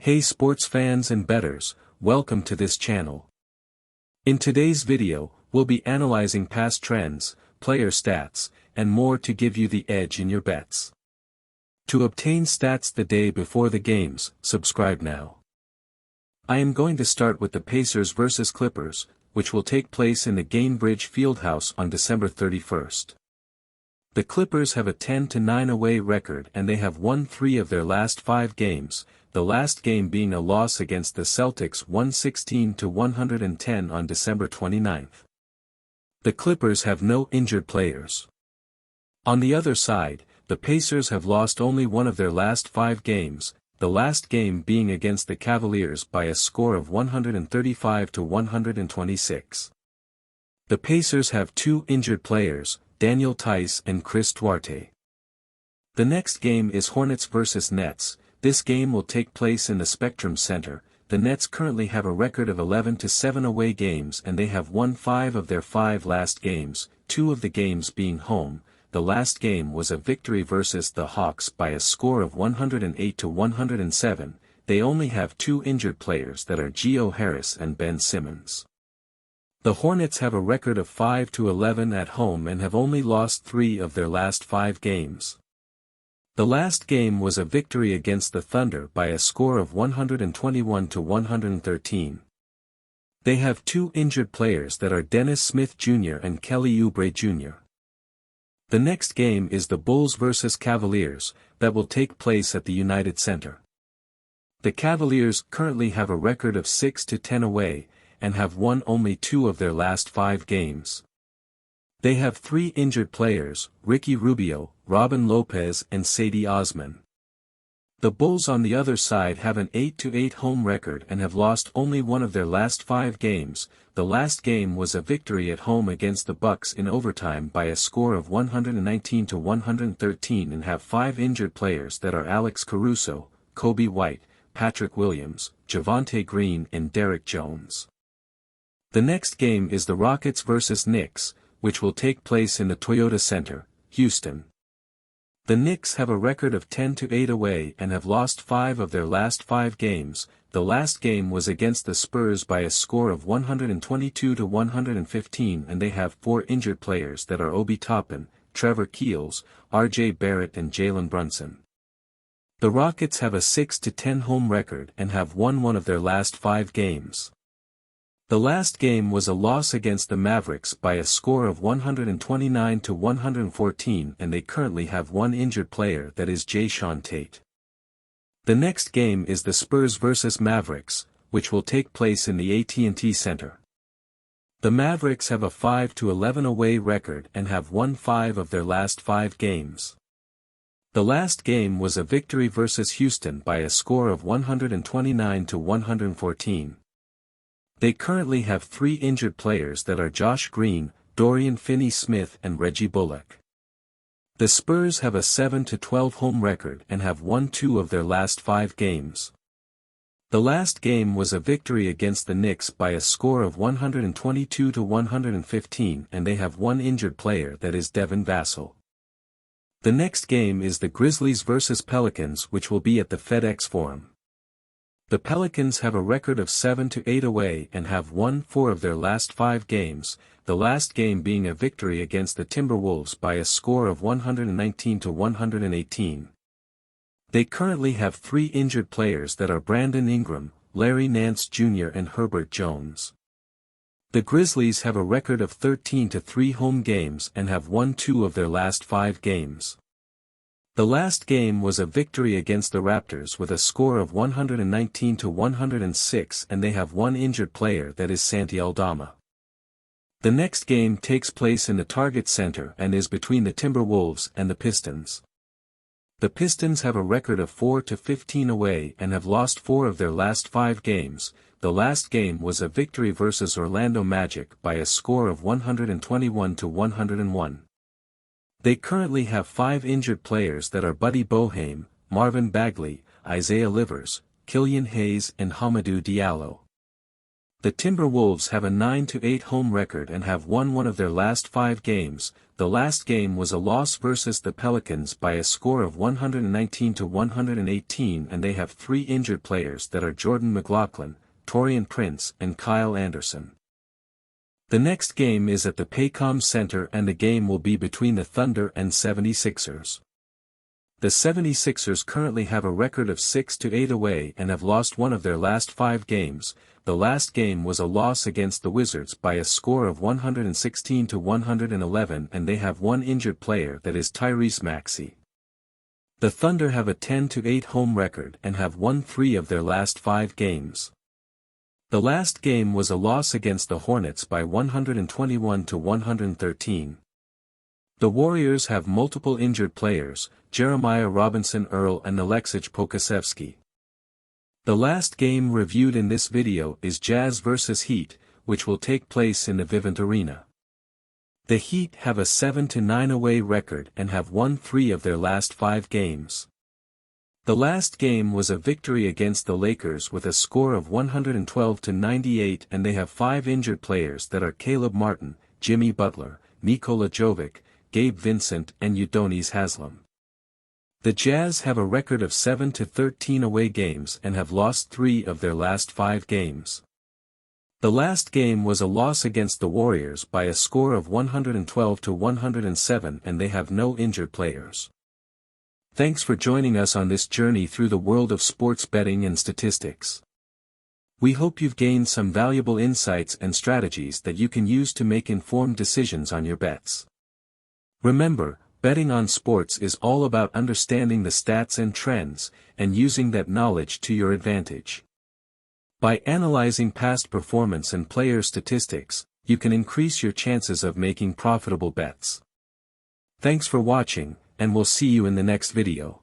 Hey sports fans and bettors, welcome to this channel. In today's video, we'll be analyzing past trends, player stats, and more to give you the edge in your bets. To obtain stats the day before the games, subscribe now. I am going to start with the Pacers vs Clippers, which will take place in the Gainbridge Fieldhouse on December 31st. The Clippers have a 10-9 away record and they have won 3 of their last 5 games, the last game being a loss against the Celtics 116-110 on December 29. The Clippers have no injured players. On the other side, the Pacers have lost only one of their last 5 games, the last game being against the Cavaliers by a score of 135-126. The Pacers have 2 injured players, Daniel Theis and Chris Duarte. The next game is Hornets vs Nets. This game will take place in the Spectrum Center. The Nets currently have a record of 11-7 away games and they have won 5 of their 5 last games, 2 of the games being home. The last game was a victory versus the Hawks by a score of 108-107. They only have 2 injured players that are Geo Harris and Ben Simmons. The Hornets have a record of 5-11 at home and have only lost 3 of their last 5 games. The last game was a victory against the Thunder by a score of 121-113. They have 2 injured players that are Dennis Smith Jr. and Kelly Oubre Jr. The next game is the Bulls vs Cavaliers, that will take place at the United Center. The Cavaliers currently have a record of 6-10 away, and have won only 2 of their last 5 games. They have 3 injured players, Ricky Rubio, Robin Lopez and Sadie Osman. The Bulls on the other side have an 8-8 home record and have lost only one of their last 5 games. The last game was a victory at home against the Bucks in overtime by a score of 119-113 and have 5 injured players that are Alex Caruso, Kobe White, Patrick Williams, Javonte Green and Derrick Jones. The next game is the Rockets vs Knicks, which will take place in the Toyota Center, Houston. The Knicks have a record of 10-8 away and have lost 5 of their last 5 games. The last game was against the Spurs by a score of 122-115 and they have 4 injured players that are Obi Toppin, Trevor Keels, R.J. Barrett and Jalen Brunson. The Rockets have a 6-10 home record and have won one of their last 5 games. The last game was a loss against the Mavericks by a score of 129-114 and they currently have 1 injured player that is Jae'Sean Tate. The next game is the Spurs vs Mavericks, which will take place in the AT&T Center. The Mavericks have a 5-11 away record and have won 5 of their last 5 games. The last game was a victory versus Houston by a score of 129-114. They currently have 3 injured players that are Josh Green, Dorian Finney-Smith and Reggie Bullock. The Spurs have a 7-12 home record and have won 2 of their last 5 games. The last game was a victory against the Knicks by a score of 122-115 and they have 1 injured player that is Devin Vassell. The next game is the Grizzlies vs Pelicans, which will be at the FedEx Forum. The Pelicans have a record of 7-8 away and have won 4 of their last 5 games, the last game being a victory against the Timberwolves by a score of 119-118. They currently have 3 injured players that are Brandon Ingram, Larry Nance Jr. and Herbert Jones. The Grizzlies have a record of 13-3 home games and have won 2 of their last 5 games. The last game was a victory against the Raptors with a score of 119-106 and they have 1 injured player that is Santi Aldama. The next game takes place in the Target Center and is between the Timberwolves and the Pistons. The Pistons have a record of 4-15 away and have lost 4 of their last 5 games. The last game was a victory versus Orlando Magic by a score of 121-101. They currently have 5 injured players that are Buddy Boeheim, Marvin Bagley, Isaiah Livers, Killian Hayes and Hamidou Diallo. The Timberwolves have a 9-8 home record and have won one of their last 5 games. The last game was a loss versus the Pelicans by a score of 119-118, and they have 3 injured players that are Jordan McLaughlin, Taurean Prince and Kyle Anderson. The next game is at the Paycom Center, and the game will be between the Thunder and 76ers. The 76ers currently have a record of 6-8 away and have lost one of their last 5 games. The last game was a loss against the Wizards by a score of 116-111, and they have 1 injured player, that is Tyrese Maxey. The Thunder have a 10-8 home record and have won 3 of their last 5 games. The last game was a loss against the Hornets by 121-113. The Warriors have multiple injured players, Jeremiah Robinson Earl and Aleksej Pokusevski. The last game reviewed in this video is Jazz vs Heat, which will take place in the Vivint Arena. The Heat have a 7-9 away record and have won 3 of their last 5 games. The last game was a victory against the Lakers with a score of 112-98, and they have 5 injured players that are Caleb Martin, Jimmy Butler, Nikola Jovic, Gabe Vincent and Udonis Haslem. The Jazz have a record of 7-13 away games and have lost 3 of their last 5 games. The last game was a loss against the Warriors by a score of 112-107, and they have no injured players. Thanks for joining us on this journey through the world of sports betting and statistics. We hope you've gained some valuable insights and strategies that you can use to make informed decisions on your bets. Remember, betting on sports is all about understanding the stats and trends, and using that knowledge to your advantage. By analyzing past performance and player statistics, you can increase your chances of making profitable bets. Thanks for watching, and we'll see you in the next video.